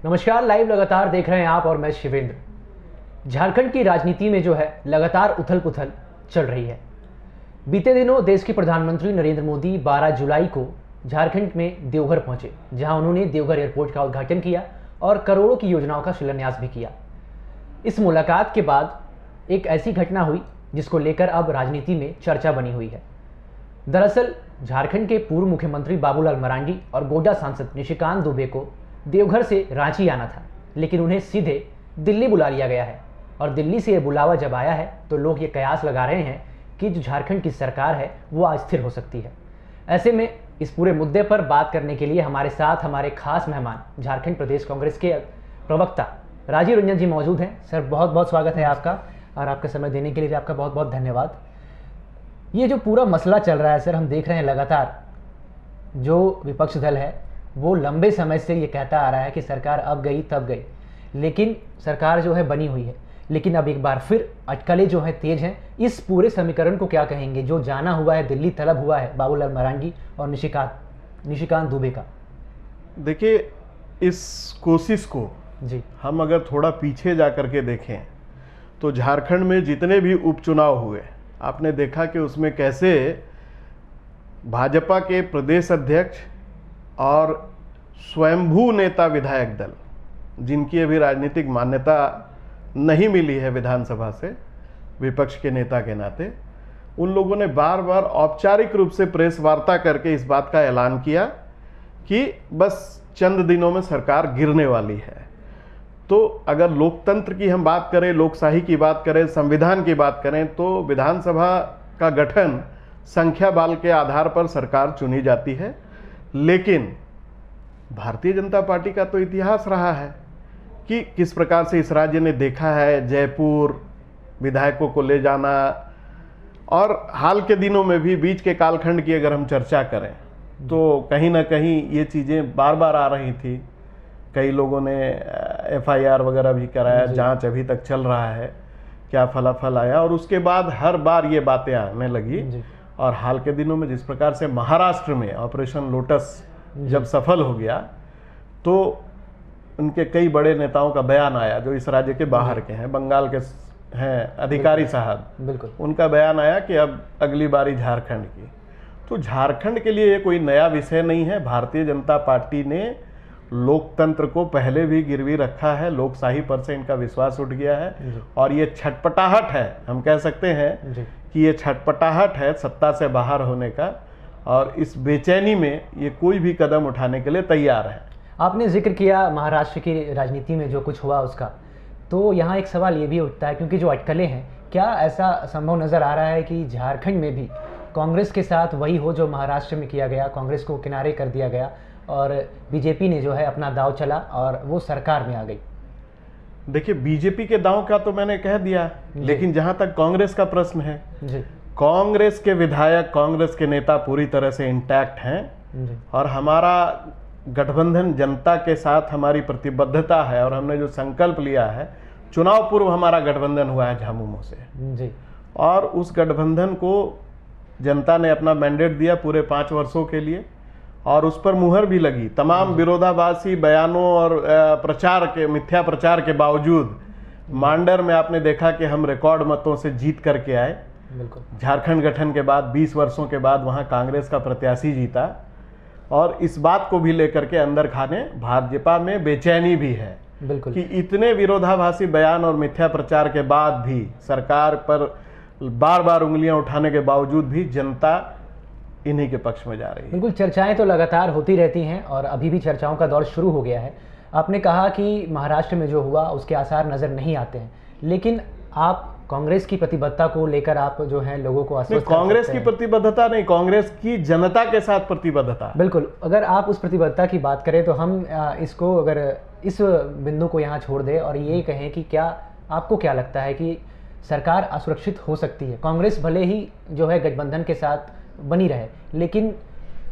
नमस्कार, लाइव लगातार देख रहे हैं आप और मैं शिवेंद्र। झारखंड की राजनीति में जो है लगातार उथल पुथल चल रही है। बीते दिनों देश के प्रधानमंत्री नरेंद्र मोदी 12 जुलाई को झारखंड में देवघर पहुंचे, जहां उन्होंने देवघर एयरपोर्ट का उद्घाटन किया और करोड़ों की योजनाओं का शिलान्यास भी किया। इस मुलाकात के बाद एक ऐसी घटना हुई जिसको लेकर अब राजनीति में चर्चा बनी हुई है। दरअसल झारखंड के पूर्व मुख्यमंत्री बाबूलाल मरांडी और गोड्डा सांसद निशिकांत दुबे को देवघर से रांची आना था, लेकिन उन्हें सीधे दिल्ली बुला लिया गया है। और दिल्ली से ये बुलावा जब आया है तो लोग ये कयास लगा रहे हैं कि जो झारखंड की सरकार है वो अस्थिर हो सकती है। ऐसे में इस पूरे मुद्दे पर बात करने के लिए हमारे साथ हमारे खास मेहमान झारखंड प्रदेश कांग्रेस के प्रवक्ता राजीव रंजन जी मौजूद हैं। सर, बहुत बहुत स्वागत है आपका, और आपका समय देने के लिए भी आपका बहुत बहुत धन्यवाद। ये जो पूरा मसला चल रहा है सर, हम देख रहे हैं लगातार जो विपक्ष दल है वो लंबे समय से ये कहता आ रहा है कि सरकार अब गई तब गई, लेकिन सरकार जो है बनी हुई है। लेकिन अब एक बार फिर अटकलें जो है तेज हैं। इस पूरे समीकरण को क्या कहेंगे जो जाना हुआ है, दिल्ली तलब हुआ है बाबूलाल मरांडी और निशिकांत दुबे का? देखिए, इस कोशिश को जी हम अगर थोड़ा पीछे जा कर के देखें तो झारखंड में जितने भी उपचुनाव हुए, आपने देखा कि उसमें कैसे भाजपा के प्रदेश अध्यक्ष और स्वयंभू नेता विधायक दल, जिनकी अभी राजनीतिक मान्यता नहीं मिली है विधानसभा से विपक्ष के नेता के नाते, उन लोगों ने बार बार औपचारिक रूप से प्रेस वार्ता करके इस बात का ऐलान किया कि बस चंद दिनों में सरकार गिरने वाली है। तो अगर लोकतंत्र की हम बात करें, लोकशाही की बात करें, संविधान की बात करें, तो विधानसभा का गठन संख्या बल के आधार पर सरकार चुनी जाती है। लेकिन भारतीय जनता पार्टी का तो इतिहास रहा है कि किस प्रकार से इस राज्य ने देखा है जयपुर विधायकों को ले जाना, और हाल के दिनों में भी बीच के कालखंड की अगर हम चर्चा करें तो कहीं ना कहीं ये चीज़ें बार बार आ रही थी। कई लोगों ने FIR वगैरह भी कराया, जांच अभी तक चल रहा है, क्या फलाफल आया, और उसके बाद हर बार ये बातें आने लगी। और हाल के दिनों में जिस प्रकार से महाराष्ट्र में ऑपरेशन लोटस जब सफल हो गया तो उनके कई बड़े नेताओं का बयान आया जो इस राज्य के बाहर के हैं, बंगाल के हैं अधिकारी साहब, बिल्कुल उनका बयान आया कि अब अगली बारी झारखंड की। तो झारखंड के लिए ये कोई नया विषय नहीं है। भारतीय जनता पार्टी ने लोकतंत्र को पहले भी गिरवी रखा है, लोकशाही पर से इनका विश्वास उठ गया है, और ये छटपटाहट है, हम कह सकते हैं कि ये छटपटाहट है सत्ता से बाहर होने का, और इस बेचैनी में ये कोई भी कदम उठाने के लिए तैयार है। आपने जिक्र किया महाराष्ट्र की राजनीति में जो कुछ हुआ उसका, तो यहाँ एक सवाल ये भी उठता है, क्योंकि जो अटकलें हैं, क्या ऐसा संभव नज़र आ रहा है कि झारखंड में भी कांग्रेस के साथ वही हो जो महाराष्ट्र में किया गया, कांग्रेस को किनारे कर दिया गया और बीजेपी ने जो है अपना दांव चला और वो सरकार में आ गई? देखिए, बीजेपी के दांव का तो मैंने कह दिया, लेकिन जहां तक कांग्रेस का प्रश्न है, कांग्रेस के विधायक, कांग्रेस के नेता पूरी तरह से इंटैक्ट हैं, और हमारा गठबंधन जनता के साथ हमारी प्रतिबद्धता है, और हमने जो संकल्प लिया है, चुनाव पूर्व हमारा गठबंधन हुआ है झामुमो से, और उस गठबंधन को जनता ने अपना मैंडेट दिया पूरे 5 वर्षों के लिए, और उस पर मुहर भी लगी। तमाम विरोधाभासी बयानों और प्रचार के, मिथ्या प्रचार के बावजूद मांडर में आपने देखा कि हम रिकॉर्ड मतों से जीत करके आए। झारखंड गठन के बाद 20 वर्षों के बाद वहां कांग्रेस का प्रत्याशी जीता, और इस बात को भी लेकर के अंदर खाने भाजपा में बेचैनी भी है कि इतने विरोधाभासी बयान और मिथ्या प्रचार के बाद भी, सरकार पर बार बार उंगलियां उठाने के बावजूद भी, जनता इन्हीं के पक्ष में जा रही है। बिल्कुल, चर्चाएं तो लगातार होती रहती हैं और अभी भी चर्चाओं का दौर शुरू हो गया है। आपने कहा कि महाराष्ट्र में जो हुआ उसके आसार नजर नहीं आते हैं, लेकिन आप कांग्रेस की प्रतिबद्धता को लेकर आप जो है लोगों को आश्वस्त कर कांग्रेस सकते की हैं। प्रतिबद्धता नहीं, कांग्रेस की जनता के साथ प्रतिबद्धता। बिल्कुल, अगर आप उस प्रतिबद्धता की बात करें तो हम इसको, अगर इस बिंदु को यहाँ छोड़ दें और ये कहें कि क्या आपको क्या लगता है कि सरकार असुरक्षित हो सकती है? कांग्रेस भले ही जो है गठबंधन के साथ बनी रहे, लेकिन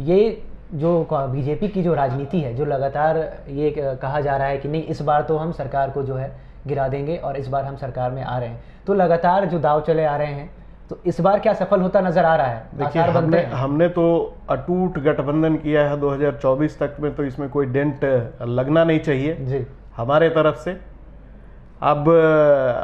ये जो बीजेपी की जो राजनीति है, जो लगातार ये कहा जा रहा है कि नहीं इस बार तो हम सरकार को जो है गिरा देंगे और इस बार हम सरकार में आ रहे हैं, तो लगातार जो दाव चले आ रहे हैं, तो इस बार क्या सफल होता नजर आ रहा है? देखिए, हमने तो अटूट गठबंधन किया है 2024 तक में, तो इसमें कोई डेंट लगना नहीं चाहिए जी। हमारे तरफ से। अब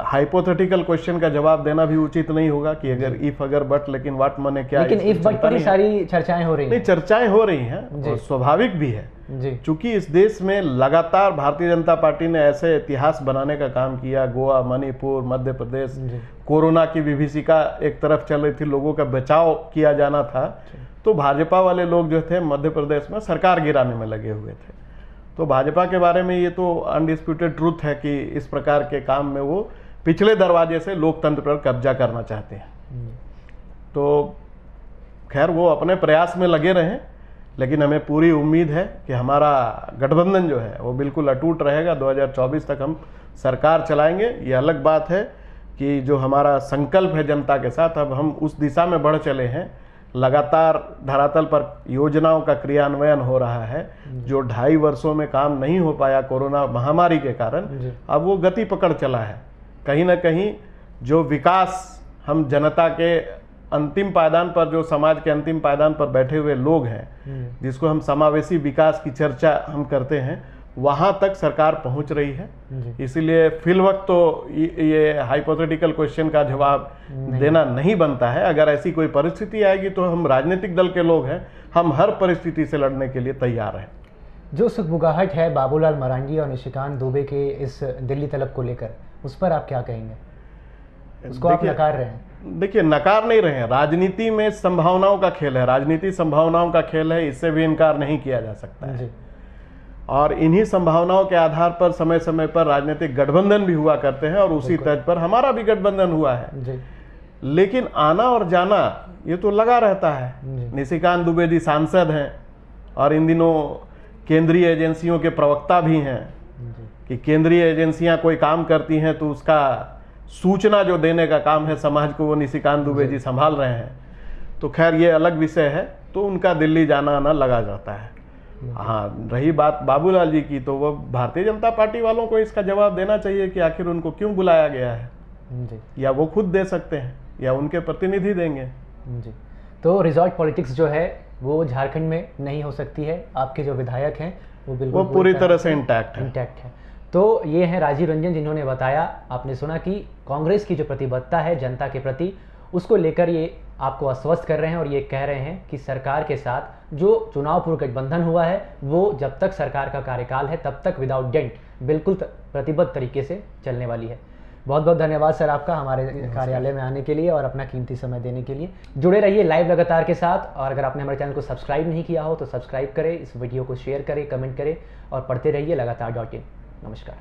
हाइपोथेटिकल क्वेश्चन का जवाब देना भी उचित नहीं होगा कि अगर इफ अगर बट, लेकिन व्हाट माने क्या, लेकिन इफ बट पर ही सारी चर्चाएं हो रही नहीं, हैं। चर्चाएं हो रही हैं और स्वाभाविक भी है जी। चूंकि इस देश में लगातार भारतीय जनता पार्टी ने ऐसे इतिहास बनाने का काम किया, गोवा, मणिपुर, मध्य प्रदेश, कोरोना की विभीषिका एक तरफ चल रही थी, लोगों का बचाव किया जाना था, तो भाजपा वाले लोग जो थे मध्य प्रदेश में सरकार गिराने में लगे हुए थे। तो भाजपा के बारे में ये तो अनडिस्प्यूटेड ट्रूथ है कि इस प्रकार के काम में वो पिछले दरवाजे से लोकतंत्र पर कब्जा करना चाहते हैं। तो खैर वो अपने प्रयास में लगे रहें, लेकिन हमें पूरी उम्मीद है कि हमारा गठबंधन जो है वो बिल्कुल अटूट रहेगा। 2024 तक हम सरकार चलाएंगे। ये अलग बात है कि जो हमारा संकल्प है जनता के साथ, अब हम उस दिशा में बढ़ चले हैं। लगातार धरातल पर योजनाओं का क्रियान्वयन हो रहा है, जो 2.5 वर्षों में काम नहीं हो पाया कोरोना महामारी के कारण, अब वो गति पकड़ चला है। कहीं ना कहीं जो विकास हम जनता के अंतिम पायदान पर, जो समाज के अंतिम पायदान पर बैठे हुए लोग हैं, जिसको हम समावेशी विकास की चर्चा हम करते हैं, वहां तक सरकार पहुंच रही है। इसीलिए फिलवक्त तो ये हाइपोथेटिकल क्वेश्चन का जवाब देना नहीं बनता है। अगर ऐसी कोई परिस्थिति आएगी तो हम राजनीतिक दल के लोग हैं, हम हर परिस्थिति से लड़ने के लिए तैयार हैं। जो सुखबुगाहट है बाबूलाल मरांडी और निशिकांत दुबे के इस दिल्ली तलब को लेकर, उस पर आप क्या कहेंगे? उसको आप नकार रहे हैं? देखिए, नकार नहीं रहे हैं। राजनीति में संभावनाओं का खेल है, राजनीति संभावनाओं का खेल है, इससे भी इनकार नहीं किया जा सकता है। और इन्हीं संभावनाओं के आधार पर समय समय पर राजनीतिक गठबंधन भी हुआ करते हैं और उसी तर्ज पर हमारा भी गठबंधन हुआ है। लेकिन आना और जाना ये तो लगा रहता है। निशिकांत दुबे जी सांसद हैं और इन दिनों केंद्रीय एजेंसियों के प्रवक्ता भी हैं कि केंद्रीय एजेंसियां कोई काम करती हैं तो उसका सूचना जो देने का काम है समाज को, वो निशिकांत दुबे जी संभाल रहे हैं। तो खैर ये अलग विषय है, तो उनका दिल्ली जाना आना लगा जाता है। हाँ, रही बात बाबूलाल जी की, तो वो भारतीय जनता पार्टी वालों को इसका जवाब देना चाहिए कि आखिर उनको क्यों बुलाया गया है जी। या वो खुद दे सकते हैं या उनके प्रतिनिधि देंगे जी। तो रिजॉर्ट पॉलिटिक्स जो है वो झारखंड में नहीं हो सकती है। आपके जो विधायक हैं वो बिल्कुल वो पूरी तरह से इंटैक्ट है। तो ये है राजीव रंजन, जिन्होंने बताया, आपने सुना कि कांग्रेस की जो प्रतिबद्धता है जनता के प्रति, उसको लेकर ये आपको आश्वस्त कर रहे हैं और ये कह रहे हैं कि सरकार के साथ जो चुनाव पूर्व गठबंधन हुआ है वो जब तक सरकार का कार्यकाल है तब तक विदाउट डेंट बिल्कुल प्रतिबद्ध तरीके से चलने वाली है। बहुत बहुत धन्यवाद सर आपका हमारे कार्यालय में आने के लिए और अपना कीमती समय देने के लिए। जुड़े रहिए लाइव लगातार के साथ, और अगर आपने हमारे चैनल को सब्सक्राइब नहीं किया हो तो सब्सक्राइब करें, इस वीडियो को शेयर करें, कमेंट करें और पढ़ते रहिए लगातार.in। नमस्कार।